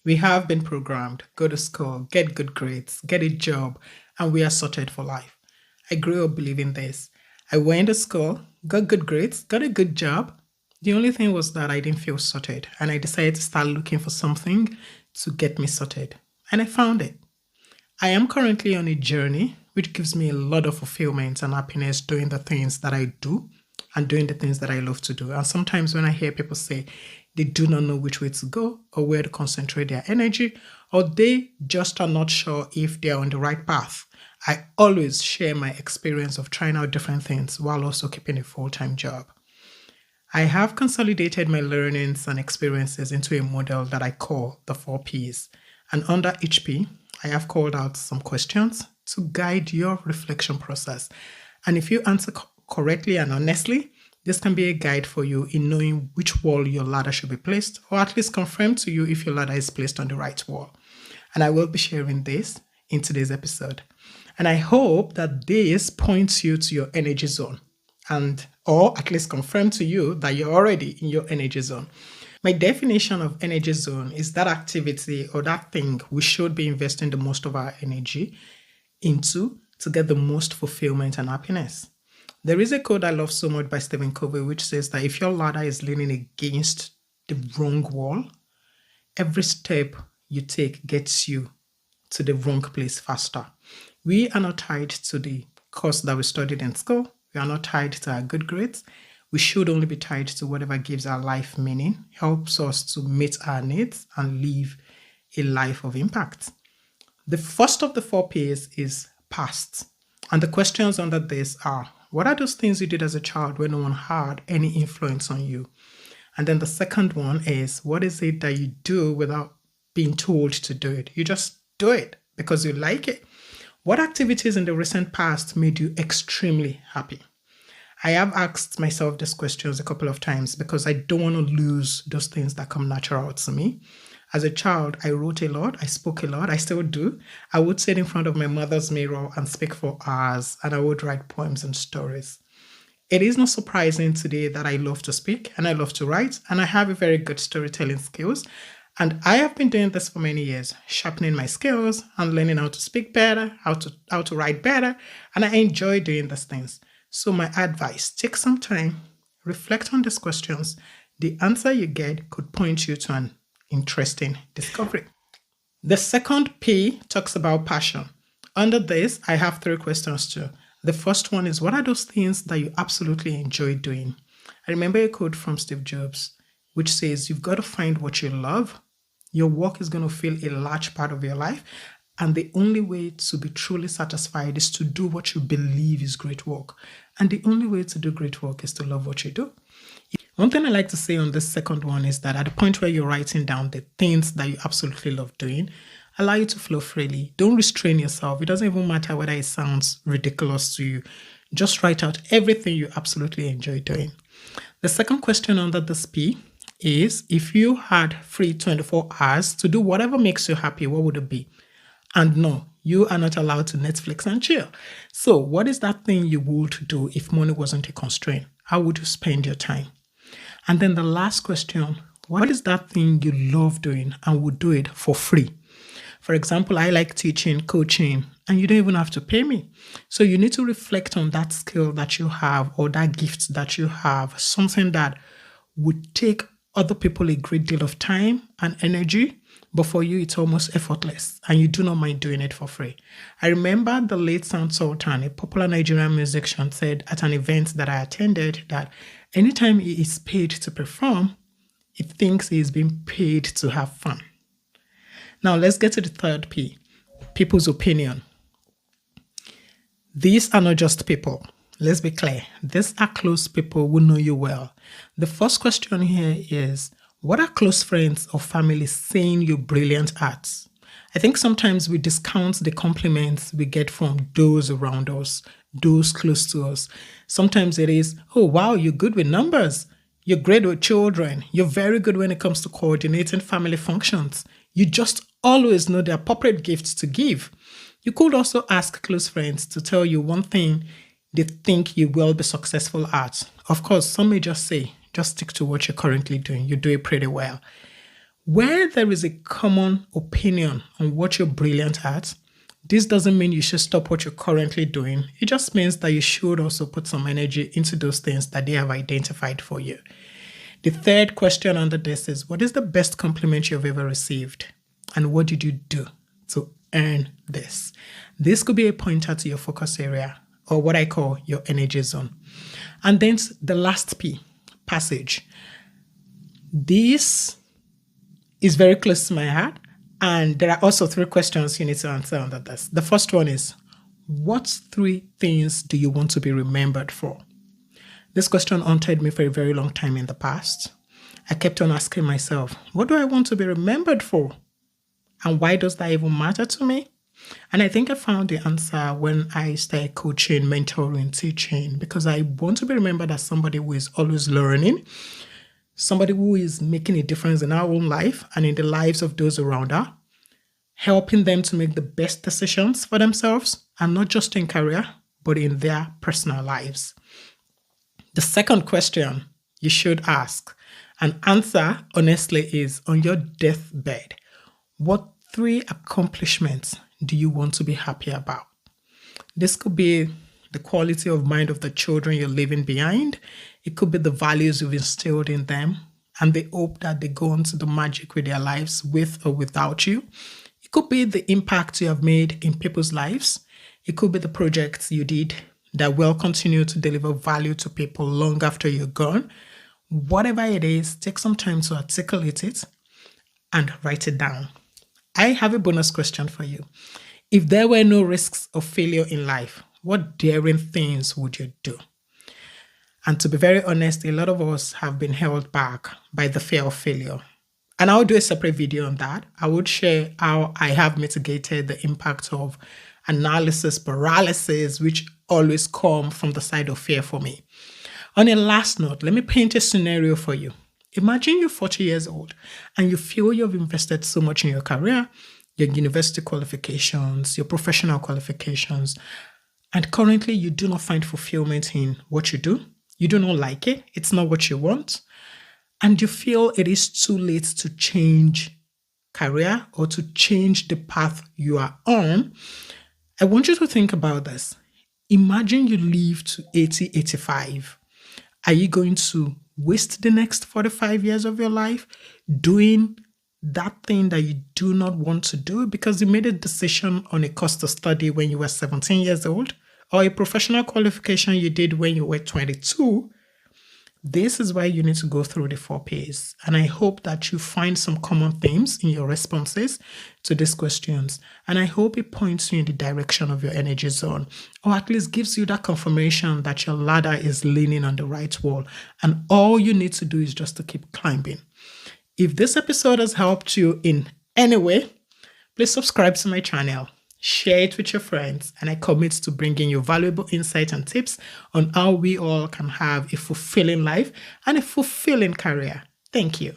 We have been programmed, go to school, get good grades, get a job, and we are sorted for life. I grew up believing this. I went to school, got good grades, got a good job. The only thing was that I didn't feel sorted, and I decided to start looking for something to get me sorted. And I found it. I am currently on a journey which gives me a lot of fulfillment and happiness doing the things that I do and doing the things that I love to do. And sometimes when I hear people say they do not know which way to go or where to concentrate their energy, or they just are not sure if they are on the right path, I always share my experience of trying out different things while also keeping a full-time job. I have consolidated my learnings and experiences into a model that I call the 4 Ps. And under each P, I have called out some questions to guide your reflection process. And if you answer correctly and honestly, this can be a guide for you in knowing which wall your ladder should be placed, or at least confirm to you if your ladder is placed on the right wall. And I will be sharing this in today's episode. And I hope that this points you to your energy zone, and or at least confirm to you that you're already in your energy zone. My definition of energy zone is that activity or that thing we should be investing the most of our energy into to get the most fulfillment and happiness. There is a quote I love so much by Stephen Covey, which says that if your ladder is leaning against the wrong wall, every step you take gets you to the wrong place faster. We are not tied to the course that we studied in school. We are not tied to our good grades. We should only be tied to whatever gives our life meaning, helps us to meet our needs, and live a life of impact. The first of the 4 Ps is past. And the questions under this are, what are those things you did as a child when no one had any influence on you? And then the second one is, what is it that you do without being told to do it? You just do it because you like it. What activities in the recent past made you extremely happy? I have asked myself these questions a couple of times because I don't want to lose those things that come natural to me. As a child, I wrote a lot, I spoke a lot, I still do. I would sit in front of my mother's mirror and speak for hours, and I would write poems and stories. It is not surprising today that I love to speak and I love to write, and I have a very good storytelling skills. And I have been doing this for many years, sharpening my skills and learning how to speak better, how to write better, and I enjoy doing these things. So my advice, take some time, reflect on these questions. The answer you get could point you to an interesting discovery. The second P talks about passion. Under this, I have 3 questions too. The first one is, what are those things that you absolutely enjoy doing? I remember a quote from Steve Jobs, which says, you've got to find what you love. Your work is going to fill a large part of your life. And the only way to be truly satisfied is to do what you believe is great work. And the only way to do great work is to love what you do. One thing I like to say on this second one is that at the point where you're writing down the things that you absolutely love doing, allow you to flow freely. Don't restrain yourself. It doesn't even matter whether it sounds ridiculous to you. Just write out everything you absolutely enjoy doing. The second question under this P is, if you had free 24 hours to do whatever makes you happy, what would it be? And no, you are not allowed to Netflix and chill. So what is that thing you would do if money wasn't a constraint? How would you spend your time? And then the last question, what is that thing you love doing and would do it for free? For example, I like teaching, coaching, and you don't even have to pay me. So you need to reflect on that skill that you have or that gift that you have, something that would take other people a great deal of time and energy, but for you, it's almost effortless, and you do not mind doing it for free. I remember the late Sound Sultan, a popular Nigerian musician, said at an event that I attended that anytime he is paid to perform, he thinks he is being paid to have fun. Now, let's get to the third P, people's opinion. These are not just people. Let's be clear. These are close people who know you well. The first question here is, what are close friends or family saying you're brilliant at? I think sometimes we discount the compliments we get from those around us, those close to us. Sometimes it is, oh, wow, you're good with numbers. You're great with children. You're very good when it comes to coordinating family functions. You just always know the appropriate gifts to give. You could also ask close friends to tell you one thing they think you will be successful at. Of course, some may just say, just stick to what you're currently doing. You do it pretty well. Where there is a common opinion on what you're brilliant at, this doesn't mean you should stop what you're currently doing. It just means that you should also put some energy into those things that they have identified for you. The third question under this is, what is the best compliment you've ever received? And what did you do to earn this? This could be a pointer to your focus area, or what I call your energy zone. And then the last P, passage. This is very close to my heart. And there are also 3 questions you need to answer under this. The first one is, what 3 things do you want to be remembered for? This question haunted me for a very long time in the past. I kept on asking myself, what do I want to be remembered for? And why does that even matter to me? And I think I found the answer when I started coaching, mentoring, teaching, because I want to be remembered as somebody who is always learning, somebody who is making a difference in our own life and in the lives of those around her, helping them to make the best decisions for themselves, and not just in career, but in their personal lives. The second question you should ask and answer honestly is, on your deathbed, what 3 accomplishments do you want to be happy about? This could be the quality of mind of the children you're leaving behind. It could be the values you've instilled in them and the hope that they go on to do magic with their lives with or without you. It could be the impact you have made in people's lives. It could be the projects you did that will continue to deliver value to people long after you're gone. Whatever it is, take some time to articulate it and write it down. I have a bonus question for you. If there were no risks of failure in life, what daring things would you do? And to be very honest, a lot of us have been held back by the fear of failure. And I'll do a separate video on that. I would share how I have mitigated the impact of analysis paralysis, which always come from the side of fear for me. On a last note, let me paint a scenario for you. Imagine you're 40 years old and you feel you've invested so much in your career, your university qualifications, your professional qualifications, and currently you do not find fulfillment in what you do. You do not like it. It's not what you want. And you feel it is too late to change career or to change the path you are on. I want you to think about this. Imagine you live to 80, 85. Are you going to waste the next 45 years of your life doing that thing that you do not want to do because you made a decision on a course to study when you were 17 years old, or a professional qualification you did when you were 22? This is why you need to go through the 4 Ps. And I hope that you find some common themes in your responses to these questions. And I hope it points you in the direction of your energy zone, or at least gives you that confirmation that your ladder is leaning on the right wall. And all you need to do is just to keep climbing. If this episode has helped you in any way, please subscribe to my channel. Share it with your friends, and I commit to bringing you valuable insights and tips on how we all can have a fulfilling life and a fulfilling career. Thank you.